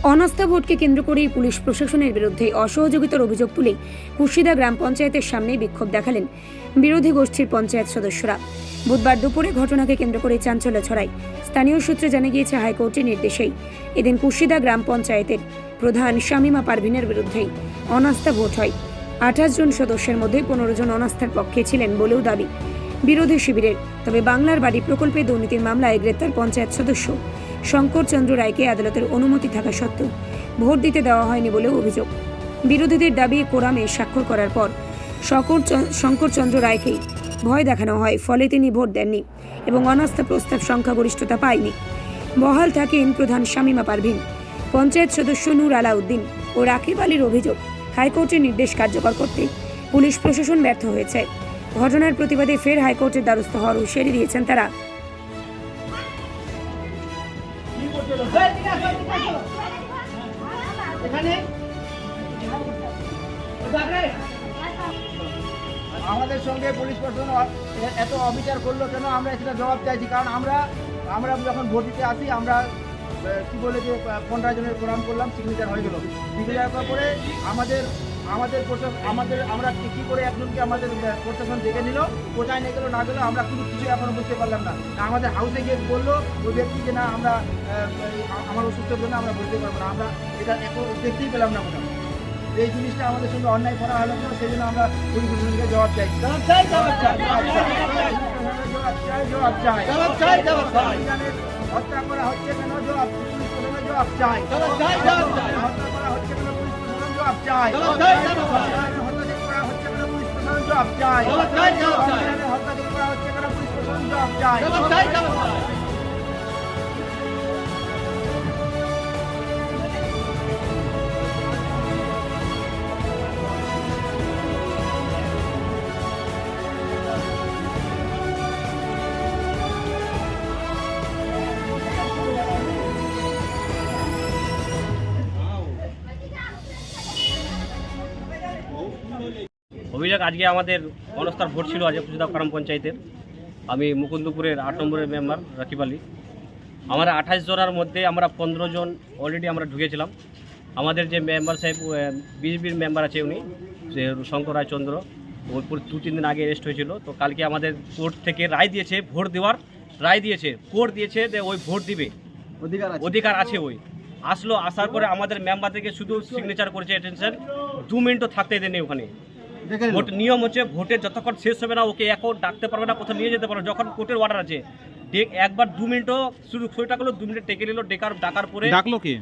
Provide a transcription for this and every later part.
অনাস্থা ভোটকে কেন্দ্র করেই পুলিশ প্রশাসনের বিরুদ্ধে অসহযোগিতার অভিযোগ তুলে কুশিদা গ্রাম পঞ্চায়েতের সামনে বিক্ষোভ দেখালেন বিরোধী গোষ্ঠীর পঞ্চায়েত সদস্যরা। বুধবার দুপুরে ঘটনাকে কেন্দ্র করে চাঞ্চল্য ছড়ায়। স্থানীয় সূত্রে জানা গিয়েছে, হাইকোর্টের নির্দেশেই এদিন কুশিদা গ্রাম পঞ্চায়েতের প্রধান শামীমা পারভিনের বিরুদ্ধেই অনাস্থা ভোট হয়। 28 জন সদস্যের মধ্যে 15 জন অনাস্থার পক্ষে ছিলেন বলেও দাবি বিরোধী শিবিরের। তবে বাংলার বাড়ি প্রকল্পে দুর্নীতির মামলায় গ্রেপ্তার পঞ্চায়েত সদস্য শঙ্কর চন্দ্র রায়কে আদালতের অনুমতি থাকা সত্ত্বেও ভোট দিতে দেওয়া হয়নি বলেও অভিযোগ। বিরোধীদের দাবি, কোরামে স্বাক্ষর করার পর শঙ্কর চন্দ্র রায়কেই ভয় দেখানো হয়, ফলে তিনি ভোট দেননি এবং অনাস্থা প্রস্তাব সংখ্যাগরিষ্ঠতা পায়নি। বহাল থাকেন প্রধান শামীমা পারভিন। পঞ্চায়েত সদস্য নূর আলাউদ্দিন ও রাকিব আলীর অভিযোগ, হাইকোর্টের নির্দেশ কার্যকর করতে পুলিশ প্রশাসন ব্যর্থ হয়েছে। ঘটনার প্রতিবাদে ফের হাইকোর্টের দ্বারস্থ হওয়ার হুঁশিয়ারি দিয়েছেন তারা। আমাদের সঙ্গে পুলিশ প্রশাসন এত অবিচার করলো কেন, আমরা সেটা জবাব চাইছি। কারণ আমরা যখন ভোট দিতে আসি, আমরা কি বলে যে 15 জনের কোরাম করলাম, সিগনেচার হয়ে গেল। সিগনেচার করার পরে আমরা কী করে একজনকে আমাদের প্রশাসন দেখে নিল, কোথায় নিয়ে গেলো না গেলো আমরা কিছু এখনো বুঝতে পারলাম না। আমাদের হাউসে গিয়ে বললো ওই ব্যক্তি যে না, আমরা আমার অসুস্থের জন্য আমরা বলতে পারবো না, আমরা এটা এখন দেখতেই পেলাম না কোথাও। এই জিনিসটা আমাদের সঙ্গে অন্যায় করা হলো কেন, সেই জন্য আমরা পুলিশ প্রশাসনকে জবাব চাইছি। হত্যা করা হচ্ছে কেন, পুলিশ প্রশাসনের জবাব চাই। হত্যা করা হচ্ছে কেন, পুলিশ প্রশাসন জবাব চাই। হত্যাযজ্ঞ করা হচ্ছে কেন, পুলিশ প্রশাসন জবাব চাই। হত্যাযজ্ঞ করা হচ্ছে কেন, পুলিশ প্রশাসন জবাব চাই। অভিযোগ, আজকে আমাদের অনাস্থার ভোট ছিল আজকে কুশিদা গ্রাম পঞ্চায়েতের। আমি মুকুন্দপুরের 8 নম্বরের মেম্বার রাকিব আলী। আমরা 28 জনের মধ্যে আমরা 15 জন অলরেডি আমরা ঢুকেছিলাম। আমাদের যে মেম্বার সাহেব বিজেপির মেম্বার আছে, উনি যে শঙ্কর রায়চন্দ্র, ওই 2-3 দিন আগে অ্যারেস্ট হয়েছিল। তো কালকে আমাদের কোর্ট থেকে রায় দিয়েছে, ভোট দেওয়ার রায় দিয়েছে। কোর্ট দিয়েছে যে ওই ভোট দিবে, অধিকার আছে। ওই আসলো, আসার পরে আমাদের মেম্বার থেকে শুধু সিগনেচার করেছে, অ্যাটেনশন 2 মিনিটও থাকতে দেয়নি ওখানে। ভোট নিয়ম হচ্ছে, ভোটে যতক্ষণ শেষ হবে না ওকে এখন ডাকতে পারবে না, কোথাও নিয়ে যেতে পারবে। যখন কোর্টের অর্ডার আছে, একবার 2 মিনিটও শুধু সইটা করলো, 2 মিনিট ডেকে নিল। ডাকার পরে ডাকলো কি,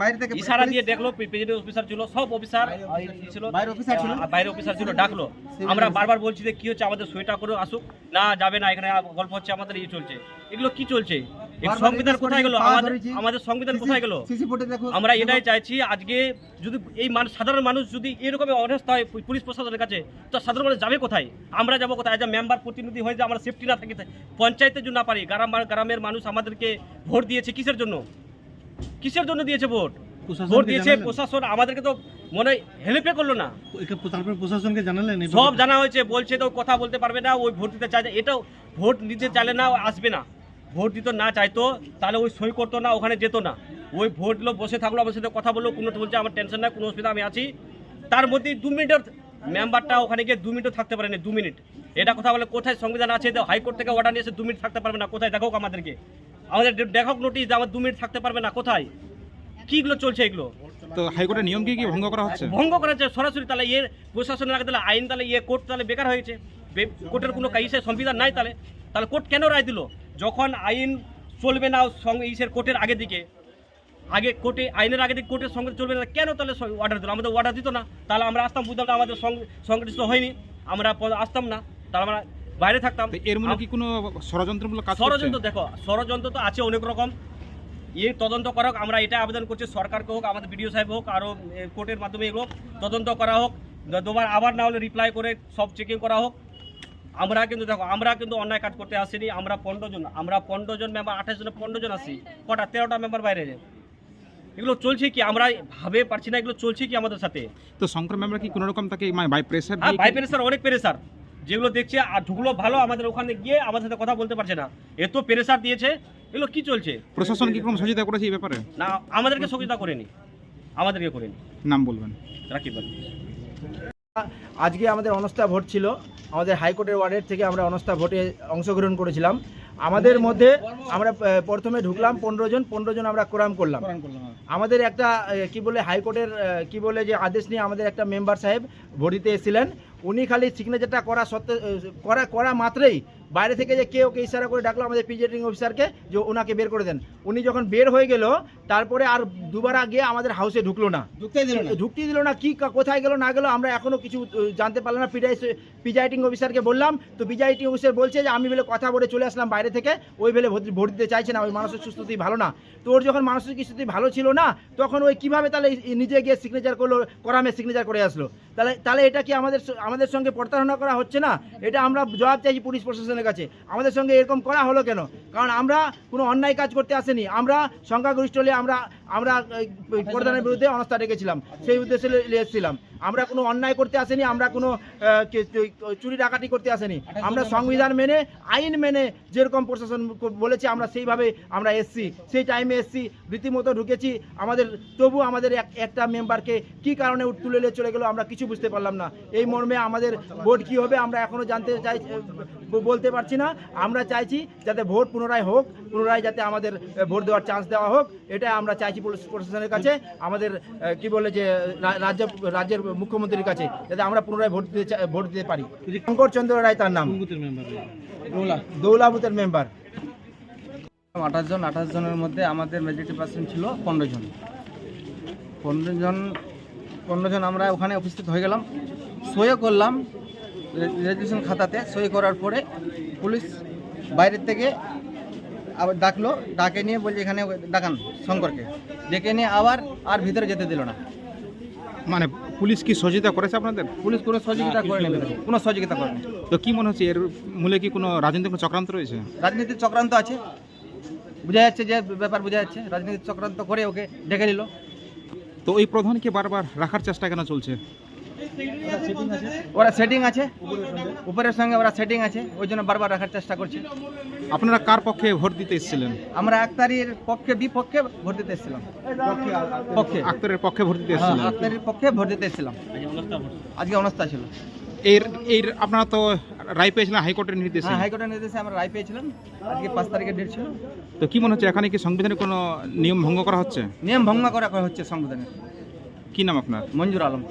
বাইরে থেকে ইশারা দিয়ে দেখলো, প্রেসিডেন্ট অফিসার ছিল, সব অফিসার ছিল, বাইরে অফিসার ছিল, ডাকলো। আমরা বারবার বলছি যে কি হচ্ছে, আমাদের সইটা করে আসুক। না, যাবে না, এখানে গল্প হচ্ছে, আমাদের চলছে। এগুলো কি চলছে? সংবিধান কোথায় গেল? আমাদের সংবিধান কোথায় গেল? আমরা এটাই চাইছি, আজকে যদি এই সাধারণ মানুষ যদি এরকম অবস্থা হয় পুলিশ প্রশাসনের কাছে, তো সাধারণ মানুষ যাবে কোথায়? আমরা যাবো কোথায়? আজ মেম্বার প্রতিনিধি হয়ে যে আমরা সেফটি না থাকি, পঞ্চায়েতের জন্য না পারি। গ্রামের মানুষ আমাদেরকে ভোট দিয়েছে কিসের জন্য? কিসের জন্য দিয়েছে ভোট? ভোট দিয়েছে প্রশাসন, আমাদেরকে তো মনে হয় হেল্পে করলো না। প্রশাসনকে জানালেন? সব জানা হয়েছে, বলছে তো কথা বলতে পারবে না, ওই ভোট দিতে চায়। এটাও ভোট দিতে চাইলে না, আসবে না। ভোট দিতে না চাইতো তাহলে ওই সই করতো না, ওখানে যেত না। ওই ভোট দিল, বসে থাকলো, আমার সাথে কথা বললো, কোনো বলছে আমার টেনশন নাই, কোনো অসুবিধা, আমি আছি। তার মধ্যে 2 মিনিটের মেম্বারটা ওখানে গিয়ে 2 মিনিটও থাকতে পারেনি। 2 মিনিট এটা কথা বলে, কোথায় সংবিধান আছে? হাইকোর্ট থেকে অর্ডার নিয়েছে 2 মিনিট থাকতে পারবে না, কোথায়? দেখো আমাদেরকে, আমাদের দেখো নোটিশ যে আমার 2 মিনিট থাকতে পারবে না, কোথায়? কিগুলো চলছে এগুলো? তো হাইকোর্টের নিয়ম কি ভঙ্গ করা হচ্ছে? ভঙ্গ করা হচ্ছে সরাসরি। তাহলে এর প্রশাসনের আগে তাহলে আইন, তাহলে কোর্ট তাহলে বেকার হয়েছে। কোর্টের কোনো কাইসে সংবিধান নাই, তাহলে কোর্ট কেন রায় দিল? যখন আইন চলবে না কোর্টের আগে দিকে, কোর্টে আইনের আগে দিকে কোর্টের সঙ্গে চলবে না, কেন তাহলে অর্ডার দিল? আমাদের অর্ডার দিত না, তাহলে আমরা আসতাম, বুঝতাম না আমাদের সংগঠিত হয়নি, আমরা আসতাম না, তাহলে আমরা বাইরে থাকতাম। এর মধ্যে কি কোনো ষড়যন্ত্রমূলক কাজ? ষড়যন্ত্র, দেখো ষড়যন্ত্র তো আছে অনেক রকম। তদন্ত করা হোক, আমরা এটা আবেদন করছি সরকারকে হোক, আমাদের বিডিও সাহেব হোক, আরও কোর্টের মাধ্যমে এগুলো তদন্ত করা হোক। দুবার আবার না হলে রিপ্লাই করে সব চেকিং করা হোক। আমরা কিন্তু দেখো, আমরা কিন্তু অন্যায় কাজ করতে আসিনি। আমরা 15 জন মেম্বার, 28 জনে 15 জন আসি, কটা 13টা মেম্বার বাইরে। এগুলো চলছে কি? আমরা ভাবে পারছি না, এগুলো চলছে কি আমাদের সাথে? তো শঙ্কর মেম্বার কি কোনো রকম তাকে বাই প্রেসার? হ্যাঁ, বাই প্রেসার, অনেক প্রেসার। যেগুলো দেখছে আর ঢুকলো ভালো, আমাদের ওখানে গিয়ে আমাদের সাথে কথা বলতে পারছে না, এত প্রেসার দিয়েছে। এগুলো কি চলছে? প্রশাসন কি কোনো সহযোগিতা করেছে এই ব্যাপারে? না, আমাদেরকে সহযোগিতা করেনি, আমাদেরকে করেনি। নাম বলবেন। রাকিব আলী। আজকে আমাদের অনাস্থা ভোট ছিল, আমাদের হাইকোর্টের ওয়ার্ডের থেকে আমরা অনাস্থা ভোটে অংশগ্রহণ করেছিলাম। আমাদের মধ্যে আমরা প্রথমে ঢুকলাম 15 জন আমরা কোরাম করলাম। আমাদের একটা কি বলে হাইকোর্টের কি বলে যে আদেশ নিয়ে আমাদের একটা মেম্বার সাহেব ভোট দিতে এসেছিলেন। উনি খালি সিগনেচারটা করা মাত্রই বাইরে থেকে যে কে ওকে ইশারা করে ডাকলো আমাদের প্রিজাইডিং অফিসারকে যে ওনাকে বের করে দেন। উনি যখন বের হয়ে গেল তারপরে আর দুবার গিয়ে আমাদের হাউসে ঢুকলো না, ঢুকতেই দিল না। কি কোথায় গেল না গেল আমরা এখনও কিছু জানতে পারলাম না। প্রিজাইডিং অফিসারকে বললাম, তো প্রিজাইডিং অফিসার বলছে যে আমি বলে কথা বলে চলে আসলাম বাইরে থেকে, ওই বেলে ভোট দিতে চাইছে না, ওই মানুষের সুস্থতি ভালো না। তো ওর যখন মানসিক স্থিতি ভালো ছিল না তখন ওই কীভাবে তাহলে নিজে গিয়ে সিগনেচার করলো, কোরামে সিগনেচার করে আসলো? তাহলে এটা কি আমাদের সঙ্গে প্রতারণা করা হচ্ছে না? এটা আমরা জবাব চাইছি পুলিশ প্রশাসনের কাছে। আমাদের সঙ্গে এরকম করা হলো কেন? কারণ আমরা কোনো অন্যায় কাজ করতে আসেনি, আমরা সংখ্যাগরিষ্ঠ হলে আমরা প্রধানের বিরুদ্ধে অনাস্থা ডেকেছিলাম, সেই উদ্দেশ্যে এসেছিলাম। আমরা কোনো অন্যায় করতে আসেনি, আমরা কোনো চুরি ডাকাতি করতে আসেনি। আমরা সংবিধান মেনে আইন মেনে যেরকম প্রশাসন বলেছে আমরা সেইভাবে আমরা এসছি, সেই টাইমে এসছি, রীতিমতো ঢুকেছি। তবু আমাদের একটা মেম্বারকে কি কারণে তুলে নিয়ে চলে গেলো আমরা কিছু বুঝতে পারলাম না। এই মর্মে আমাদের ভোট কী হবে আমরা এখনও বলতে পারছি না। আমরা চাইছি যাতে ভোট পুনরায় হোক, পুনরায় যাতে আমাদের ভোট দেওয়ার চান্স দেওয়া হোক, এটা আমরা চাইছি পুলিশ প্রশাসনের কাছে, আমাদের কি বলে যে রাজ্যের মুখ্যমন্ত্রীর কাছে, যাতে আমরা পুনরায় ভোট দিতে পারি। শঙ্কর চন্দ্র রায় তার নাম, দৌলা বুথের মেম্বার। 28 জনের মধ্যে আমাদের মেজরিটি পার্সেন্ট ছিল 15 জন। 15 জন আমরা ওখানে উপস্থিত হয়ে গেলাম, সই করলাম রেজিস্ট্রেশন খাতাতে। সই করার পরে পুলিশ বাইরের থেকে আবার ডাকলো, ডাকে নিয়ে বলছে এখানে ডাকান শঙ্করকে, ডেকে নিয়ে আবার আর ভিতরে যেতে দিল না। মানে পুলিশ কি সহযোগিতা করেছে আপনাদের? পুলিশ কোনো সহযোগিতা করেনি, কোনো সহযোগিতা করেনি। তো কি মনে হচ্ছে এর মূলে কি কোনো রাজনৈতিক কোনো চক্রান্ত রয়েছে? রাজনীতির চক্রান্ত আছে, বোঝা যাচ্ছে যে ব্যাপার বোঝা যাচ্ছে, রাজনীতির চক্রান্ত করে ওকে ডেকে নিল। তো ওই প্রধানকে বারবার রাখার চেষ্টা কেন চলছে? ওরা সেটিং আছে, উপরের সঙ্গে ওরা সেটিং আছে, ওই জন্য বারবার রাখার চেষ্টা করছে। আপনারা কার পক্ষে ভোট দিতে এসেছিলেন? আমরা আক্তারির পক্ষে বিপক্ষে ভোট দিতে এসেছিলাম। আক্তারের পক্ষে ভোট দিতে এসেছিলেন? আক্তারির পক্ষে ভোট দিতে এসেছিলাম। আজকে অনাস্থা ছিল। এর আপনারা তো রায় পেয়েছিলেন হাইকোর্টের নির্দেশে? হ্যাঁ, হাইকোর্টের নির্দেশে আমরা রায় পেয়েছিলাম। আজকে 5 তারিখের ডেট ছিল। তো কি মনে হচ্ছে এখানে কি সংবিধানের কোনো নিয়ম ভঙ্গ করা হচ্ছে? নিয়ম ভঙ্গ করা হচ্ছে সংবিধানের। কি নাম আপনার? মঞ্জুর আলম।